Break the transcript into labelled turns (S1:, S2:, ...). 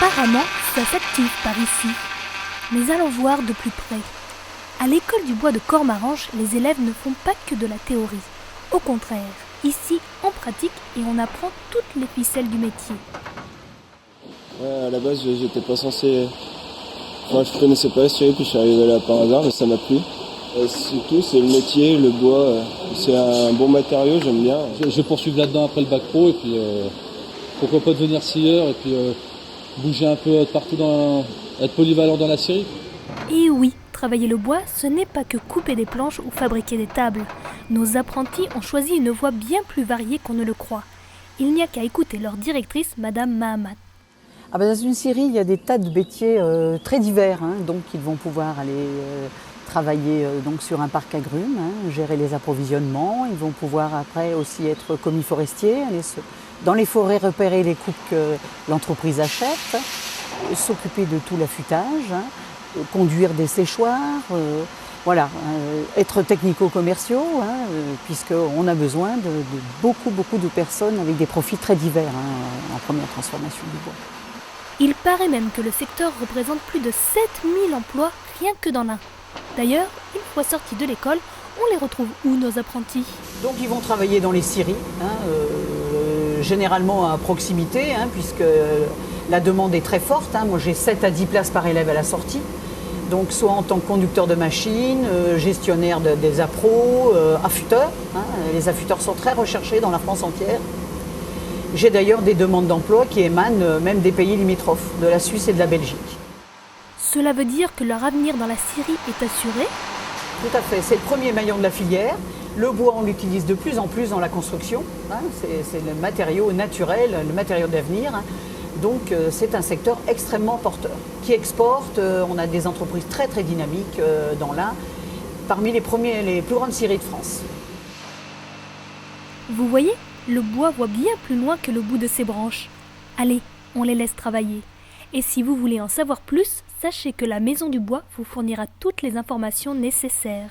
S1: Apparemment, ça s'active par ici. Mais allons voir de plus près. À l'école du bois de Cormaranche, les élèves ne font pas que de la théorie. Au contraire, ici, on pratique et on apprend toutes les ficelles du métier.
S2: Ouais, à la base, j'étais pas censé... Enfin, je connaissais pas la scierie, puis je suis arrivé là par hasard, mais ça m'a plu. Surtout, c'est le métier, le bois, c'est un bon matériau, j'aime bien.
S3: Je vais poursuivre là-dedans après le bac pro, et puis pourquoi pas devenir scieur, et puis bouger un peu partout, être polyvalent dans la scierie.
S1: Et oui, travailler le bois, ce n'est pas que couper des planches ou fabriquer des tables. Nos apprentis ont choisi une voie bien plus variée qu'on ne le croit. Il n'y a qu'à écouter leur directrice, Madame Mahamat.
S4: Dans une scierie, il y a des tas de métiers très divers, donc ils vont pouvoir aller travailler donc sur un parc agrumes, gérer les approvisionnements. Ils vont pouvoir après aussi être commis forestiers, aller dans les forêts repérer les coupes que l'entreprise achète, s'occuper de tout l'affûtage, conduire des séchoirs, être technico-commerciaux, puisqu'on a besoin de beaucoup de personnes avec des profils très divers en première transformation du bois.
S1: Il paraît même que le secteur représente plus de 7000 emplois rien que dans l'Ain. D'ailleurs, une fois sortis de l'école, on les retrouve où nos apprentis ?
S4: Donc ils vont travailler dans les scieries, généralement à proximité, puisque la demande est très forte. Moi j'ai 7 à 10 places par élève à la sortie. Donc soit en tant que conducteur de machine, gestionnaire des appros, affûteur. Les affûteurs sont très recherchés dans la France entière. J'ai d'ailleurs des demandes d'emploi qui émanent même des pays limitrophes, de la Suisse et de la Belgique.
S1: Cela veut dire que leur avenir dans la scierie est assuré ?
S4: Tout à fait, c'est le premier maillon de la filière. Le bois, on l'utilise de plus en plus dans la construction. C'est le matériau naturel, le matériau d'avenir. Donc c'est un secteur extrêmement porteur, qui exporte. On a des entreprises très très dynamiques dans l'Ain, parmi les plus grandes scieries de France.
S1: Vous voyez ? Le bois voit bien plus loin que le bout de ses branches. Allez, on les laisse travailler. Et si vous voulez en savoir plus, sachez que la Maison du Bois vous fournira toutes les informations nécessaires.